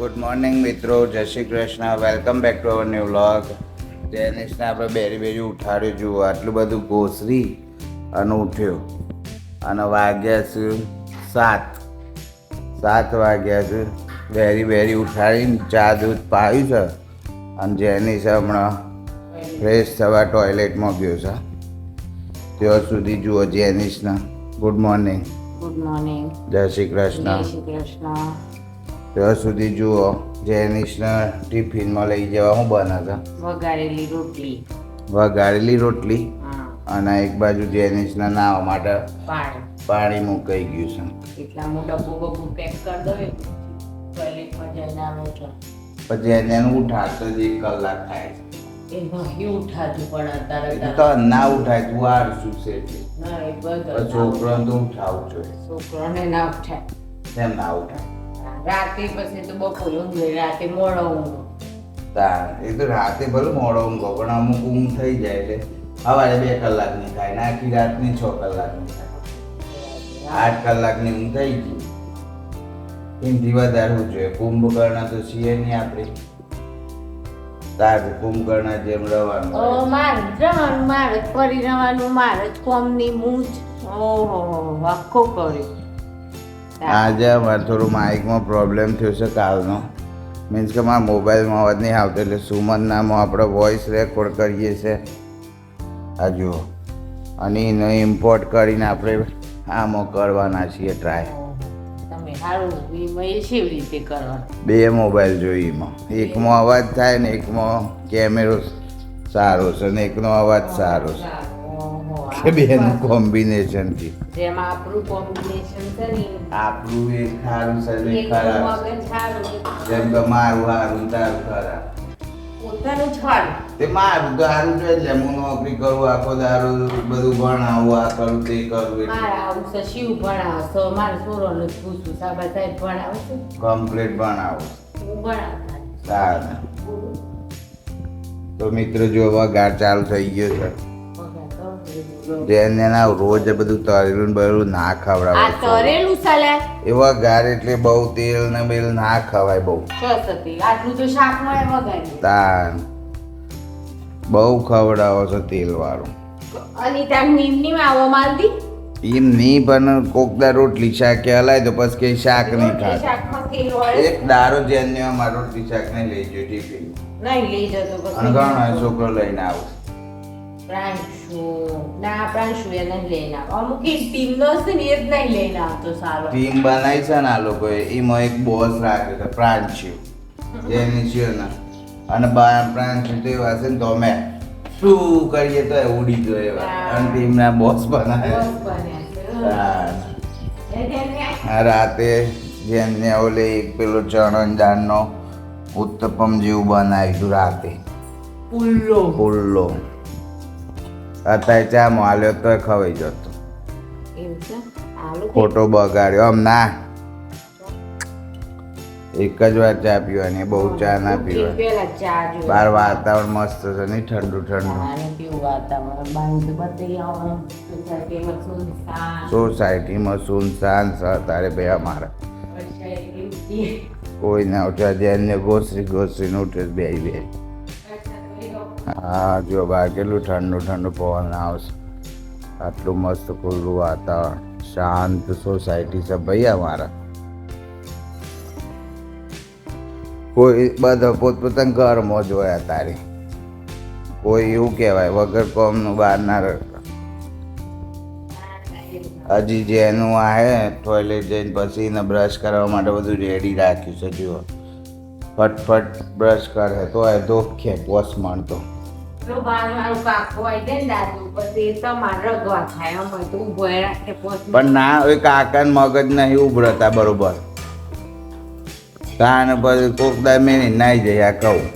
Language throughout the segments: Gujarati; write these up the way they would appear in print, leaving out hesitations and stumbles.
ગુડ મોર્નિંગ મિત્રો, જય Shri Krishna. Welcome back to our new vlog. જેનિસને આપણે બેરી ઉઠાડ્યું. જુઓ આટલું બધું ઘોસરી અને ઉઠ્યો અને વાગ્યા છે 7 વાગ્યા છે. બેરી ઉઠાડીને ચા દૂધ પાયું છે અને જેનિસ હમણાં ફ્રેશ થવા ટોયલેટમાં ગયો છે. ત્યાં સુધી જુઓ જેનિસના ગુડ મોર્નિંગ. Good morning. જય શ્રી કૃષ્ણ. જય શ્રી કૃષ્ણ. ત્યાં સુધી જુઓ જેનિસના ટિફિનમાં લઈ જવા શું બને છે? વઘારેલી રોટલી. વઘારેલી રોટલી હા. અને એક બાજુ જેનિસના નાવા માટે પાણી. પાણી મુકાઈ ગયું છે. એટલા મોટા બબુ પેક કરી દો ટોયલેટમાં જઈને આવે એટલે પછી એને ઉઠાડતો જ 1 કલાક થાય છે. એ નહીં ઉઠાતું પણ અત્યારે એ તો ના ઉઠાય, તું વાર શું છે ના એ બધો છોકરાને તો ઉઠાવું જોઈએ. છોકરાને ના ઉઠાય. કેમ ના ઉઠાય? રાતે પછી તો બપોરે ઊંઘે, રાતે મોડો ઊંઘો. એ તો રાતે ભલે મોડો ઊંઘો પણ અમુક ઊંઘ થઈ જાય એટલે સવારે 2 કલાકની થાય ને આખી રાતની 6 કલાકની થાય. 8 કલાકની ઊંઘ થઈ ગઈ. એનાથી વધારવું જોઈએ. કુંભકર્ણ તો છીએ નહીં આપણે. તાર કુંભકર્ણ જેમ રવાનું હોય. મારે જવાનું, મારે જ ફરી રહેવાનું, મારે જ કોમની મૂંઝ. ઓહો આખો કર્યું. આજે અમારે થોડું માઇકમાં પ્રોબ્લેમ થયો છે કાલનો. મીન્સ કે મારા મોબાઈલમાં અવાજ નહીં આવતો એટલે સુમનનામાં આપણે વોઇસ રેકોર્ડ કરીએ છીએ. આ જુઓ અને એનો ઇમ્પોર્ટ કરીને આપણે આમાં કરવાના છીએ ટ્રાય. તમે સારું એ કેવી રીતે કરવાનું? 2 મોબાઈલ જોઈએ એમાં. એકમાં અવાજ થાય ને એકમાં કેમેરો સારો છે ને એકનો અવાજ સારો છે કે બેનું કોમ્બિનેશનથી. જેમાં આપણું કોમ્બિનેશન છે ને આપણું એક સારું છે ને એક ખરાબ. મગજ સારું જેમ કે મારું સારું તારું ખરાબ. પોતાનું જ સારું. તે મારું તો સારું છે એટલે હું નોકરી કરું, આખો દારૂ બધું ભણાવું, આ કરું તે કરું એટલે મારા આવું છે શિવ ભણાવે છે, મારા છોરોને જ પૂછું સાબા સાહેબ ભણાવે છે, કમ્પ્લીટ ભણાવું. હું ભણાવતા સારું. તો મિત્રો જો વઘાર ચાલુ થઈ ગયો છે. જેને ના રોજ બધું તરેલું ને બરેલું ના આ ખવડાવે. તરેલું સાલે એ વઘાર એટલે બહુ તેલ ને બેલ ના ખવાય બહુ. ચોસતી આટલું તો શાક મળે વગાડી તાન બહુ ખવડાવો છો તેલ વાળું. અને ત્યાં નીમની આવો માલદી એમ નહીં પણ કોકદા રોટલી શાક હલાય તો પછી કઈ શાક નહીં ખાય. શાકમાં તેલ હોય એક દારો જેને અમારે રોટલી શાક નહીં લઈ ગયો ટિફિન નહીં લઈ જતો અને ઘણો છોકરો લઈને આવું. પ્રાંશુ ના પ્રાંશુ એ નહીં લઈને આવો. અમુક એક ટીમ નો છે ને એ જ નહીં લઈને આવતો સારો. ટીમ બનાવી છે ને આ લોકોએ. એમાં એક બોસ રાખ્યો છે પ્રાંશુ જેની છે ને અને પ્રાંશુ તો એવા છે ને તો અમે શું કરીએ તો ઉડી ગયો એવા અને ટીમના બોસ બનાવ્યા. બસ બન્યા છે. આ રાતે જેને ઓલે એક પેલો ચણન દાળનો ઉત્તપમ જેવું બનાવ્યું હતું રાતે. પુલ્લો અત્યારે ચામાં હાલ્યો તો ખવાઈ જતો. એવું છે આલુ ખોટો બગાડ્યો આમ ના. એક જ વાર ચા પીવાની, બહુ ચા ના પીવાની. પેલા ચા જો બાર વાતાવરણ મસ્ત છે નહીં, ઠંડુ ઠંડુ. આને કેવું વાતાવરણ બાંધું બધી આવવાનું સોસાયટીમાં સુનસાન સોસાયટીમાં સુનસાન છે તારે ભાઈ અમારે કોઈ ના ઉઠ્યા. જેને ગોસરીને ઉઠે બે. હા જો બહાર કેટલું ઠંડુ પવન આવશે. આટલું મસ્ત ખુલ્લું વાતાવરણ, શાંત સોસાયટી છે ભાઈ અમારા. કોઈ બધા પોતપોતાના ઘરમાં જ હોય તારે. કોઈ એવું કહેવાય વગર કોમનું બહાર ના રહેતા. હજી જેનું આ ટોયલેટ જઈને પછી એને બ્રશ કરવા માટે બધું રેડી રાખ્યું છે. જુઓ ફટફટ બ્રશ કરે તો એ ધોખે પોસ મળતો. પણ ના એ કાકાને મગજ નહીં ઉભરતા બરોબર. તાને પછી કોકદા મેની નાઈ જાય આ કહું.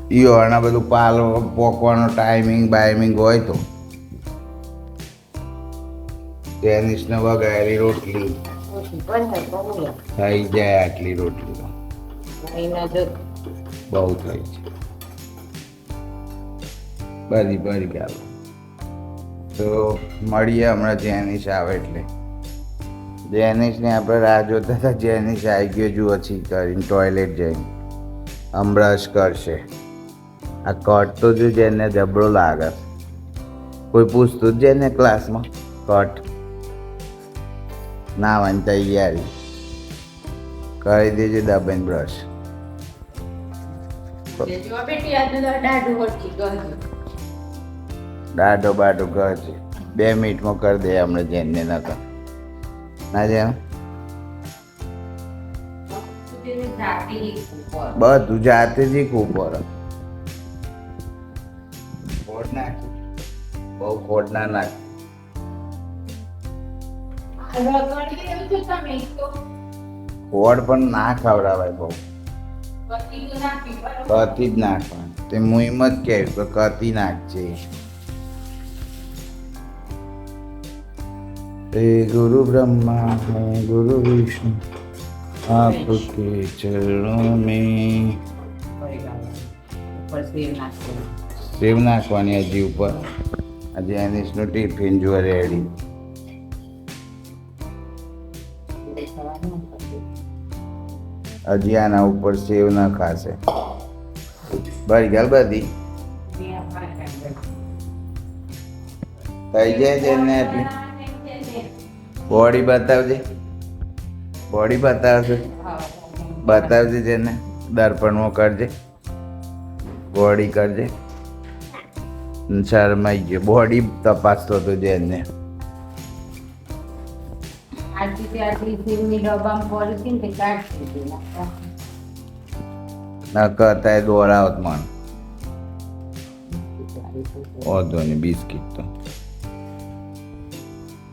ઈયો આના બધું પાલો પોકવાનો ટાઈમિંગ હોય તો ટેનિસને વગાડેલી રોટલી થઈ જાય. આટલી રોટલી તો બહુ થઈ છે. બરી ગાલો તો મળીએ હમણાં જેનિસ આવે એટલે. જેનિસને આપણે રાહ જોતા હતા. જેનિસ આવી ગયો જુઓ છી કરીને ટોયલેટ જઈને આમ બ્રશ કરશે. આ કટ તો જો જેને જબરો લાગે. કોઈ પૂછતું જ જેને ક્લાસમાં કટ નાવાની તૈયારી કરી દેજે દબાઈને બ્રશ. જો બેટી આજનો તો દાઢું હોટકી ગયું. દાડો બાડો કરજે 2 મિનિટમાં કરી દે હમણાં જેને નકર ના જેમ બધું જાતે જ ઉપર ખોટ નાખી બહુ ખોટ ના નાખ. ખોટ પણ ના ખવડાવાય બહુ કતી જ નાખવાનું. તે હું એમ જ કહ્યું કે કતી નાખજે. हे गुरु ब्रह्मा है गुरु विष्णु आपके चरणों में. સેવ નાખવાની હજી ઉપર. આજે એનિસનું ટિફિન જો રેડી. હજી આના ઉપર સેવ ના ખાશે. બસ ગલ બધી થઈ જાય છે ને એટલી. બોડી બતાવજે. બોડી બતાવશે બતાવજે જેને દર્પણમાં કરજે. બોડી કરજે. શરમાઈ ગયો. બોડી તપાસતો હતો જેને. ન કરતા દોડાવત મન ઓધો ને બિસ્કીટ તો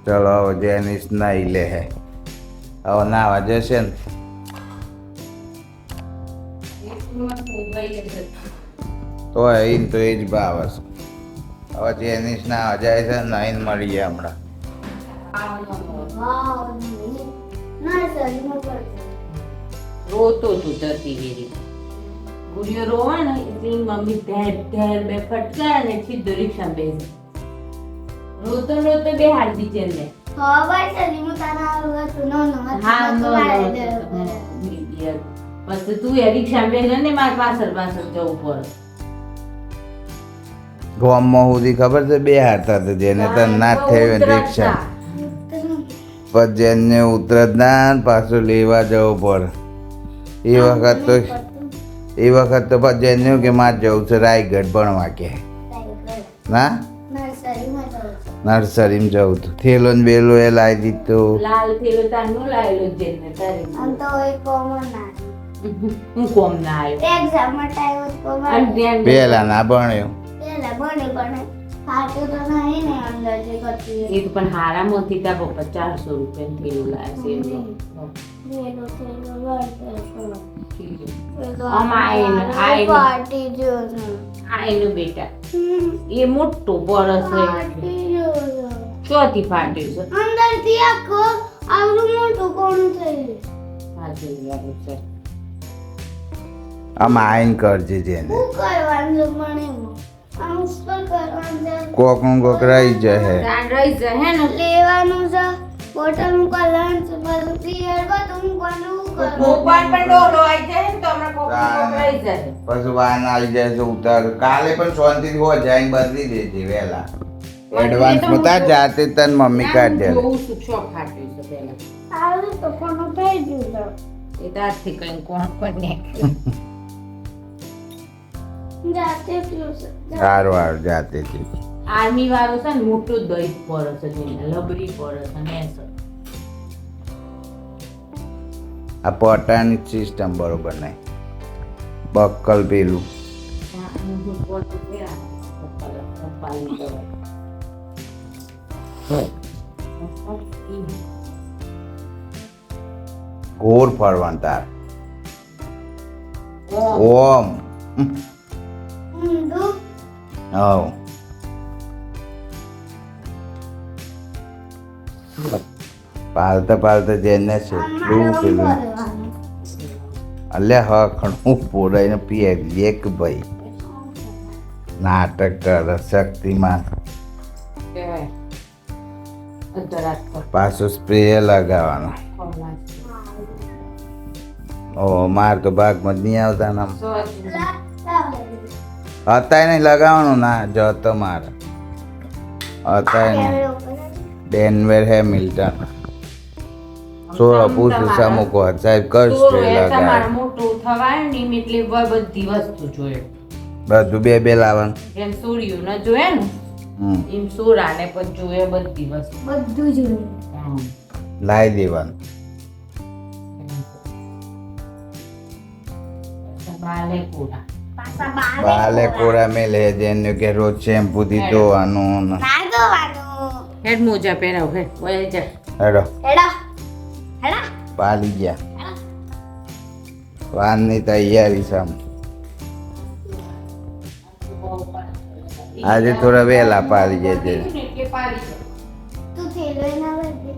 ચલો હવે જેનિસ નાઈ લે હે. હવે નાવા જશે ને તો એ તો એ જ ભાવ હશે. હવે જેનિસ નાવા જાય છે નાઈને મળીએ હમણાં. રોતો તું જતી વેરી ગુડિયો રોવા ને એટલે મમ્મી ઢેર બે ફટકા ને સીધો રિક્ષા બેસે. રોતો રોતો બે હાલતી છે ને. પછી તું એ રિક્ષા બેસે ને મારે પાછળ જવું પડે. ગામમાં સુધી ખબર છે બે હારતા હતા જેને તને ના થયું રિક્ષા પછી જેને ઉતરત ના પાછું લેવા જવું પડે. એ વખત તો પછી જેને કે મારે જવું છે રાયગઢ ભણવા કે ના નર્સરીમાં જવું હતું. થેલો ને બેલો એ લાવી દીધું. લાલ થેલો તારનું લાવેલો જેને તારે હું કોમ ના આવ્યો પેલા ના ભણ્યો. એ તો પણ હારામાંથી તા 400 રૂપિયા થેલું લાવે આયનું બેટા એ મોટો બરસ ચોથી ફાટ્યું છે અંદરથી આખો આવડું મોટું કોણ થયું. આમ આઈન કરજે જેને શું કરવાનું પણ એમાં આમ શું કરવાનું કોક નું કોક રહી જાય. રહી જાય ને લેવાનું છે બોટલ મૂકવાનું છે બધું ક્લિયર બધું મૂકવાનું મોબાઈલ પણ ડોલો આવી જાય ને તો હમણાં કોક રહી જાય. પછી વાન આવી જાય છે ઉતાર. કાલે પણ શાંતિથી હો જાય બદલી દેજે વહેલા. એડવાન્સમાં તાર જાતે તને મમ્મી કાઢ દે. બહુ સુખો ફાટ્યું છે પહેલા સારું તો કોણ થઈ ગયું એ તારથી કઈ કોણ પણ જાતે પીવું છે સારું સારું જાતેથી. આર્મી વાળો છે ને મોટું દહીં પર છે જેને લબરી પર છે ને આ પટાની સિસ્ટમ બરોબર નહીં. બક્કલ પેલું ઘોર ફરવાનું તાર. ઓમ ઊંધું હવ પાલતા પાલતા જેને છે એટલું પેલું અલ્યા હખણું પોડાઈને પીએ એક ભાઈ નાટક કરે શક્તિમાન. કહેવાય અધરાત પર પાછો સ્પ્રે લગાવવાનો. ઓ માર તો ભાગમાં જ નહીં આવતા ને અત્યારે નહીં લગાવવાનું ના જતો મારે અત્યારે નહીં. ડેનવેર હેમિલ્ટન સોળો પૂછું સામુકો સાહેબ કર સ્પ્રે લગાવે. મોટું થવાય ને એમ એટલે બધી વસ્તુ જોઈએ. બધું બે લાવવાનું. જેમ સોડિયું ન જોઈએ ને એમ સોડા ને પછી જોઈએ બધી વસ્તુ. બધું જ જોઈએ. લાવી દેવાનું. પાછા બાલે કોરા મેલે જેને કે રોજ શેમ્પૂથી ધોવાનું. ના ધોવાનું. હેડ મોજા પહેરાવ હેડ ઓય જા. હેડો હેડા હેડા પાલી ગયા વાનની તૈયારી સામ. આજે થોડા વહેલા પાલી જાય છે. એટલે પાડી જાય. તું થેલો ના વધે.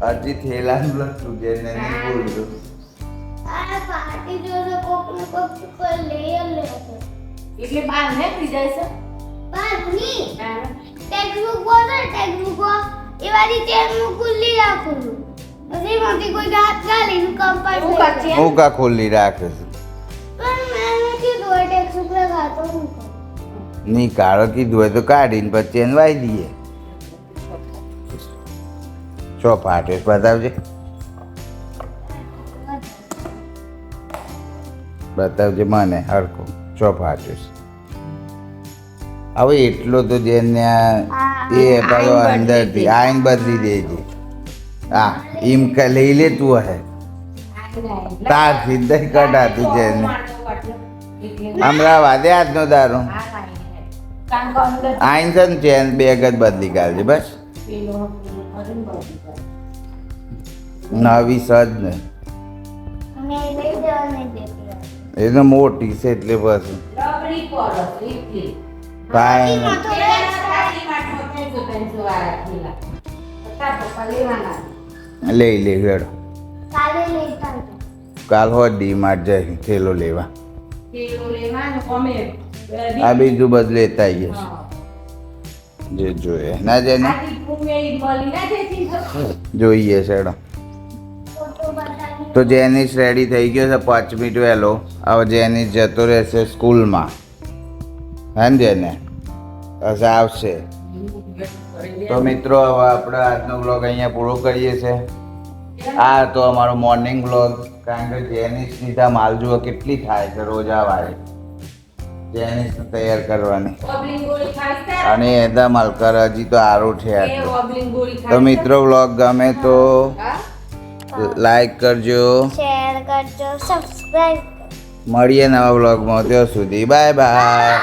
હજી થેલાનું લખતું જેને નહીં બોલતું. આ પાર્ટી જોડે કોક ને કોક કોઈ લઈ લે છે. એટલે બાર ને થઈ જાય છે. પાણી ટેક્સબુક બોલે ટેક્સબુક એ વાળી ચેનનું ખુલ્લી રાખું પછી મોટી કોઈ હાથ ગાલીનું કંપાસ હું કા ખોલી રાખે છે પણ મેં કીધું આ ટેક્સબુક લગાતો હું નહીં કાળો કીધું હોય તો કાઢીને પછી એને વાઈ દઈએ. છો ફાટે બતાવજે બતાવજે મને હરખું છો ફાટ્યું છે. હવે એટલો તો જેને એ પેલો અંદરથી આઈન બદલી દેજે. હા એમ લઈ લે તું હે તારથી દહીં કઢાતું છે એને હમણાં વાદે આજનો દારૂ આઈન છે ને ચેન બેગ જ બદલી કાઢજે બસ. નવી સજ ને મેં લઈ જવાને દેતી એ તો મોટી છે એટલે પછી કાંઈ લઈ લે હેડો. કાલે લેતા કાલ હોત ડીમાર્ટ જાય થેલો લેવા. આ બીજું બધું લેતા આવીએ જે જોઈએ ના જાય ને જોઈએ છે હેડો. ફોટો બતાવી તો જેનિસ રેડી થઈ ગયો છે 5 મિનિટ વહેલો. હવે જેનિસ જતો રહેશે સ્કૂલમાં હે ને જેને બસ આવશે. તો મિત્રો હવે આપણે આજનો બ્લોગ અહીંયા પૂરો કરીએ છીએ. આ તો અમારો મોર્નિંગ બ્લોગ કારણ કે જેનિસની ત્યાં માલ જુઓ કેટલી થાય છે રોજ આ વારે જેનિસને તૈયાર કરવાની અને એદા માલકર હજી તો આરું છે આટલું. તો મિત્રો બ્લોગ ગમે તો લાઈક કરજો શેર કરજો સબસ્ક્રાઇબ મળીએ નવા બ્લોગમાં ત્યાં સુધી બાય બાય.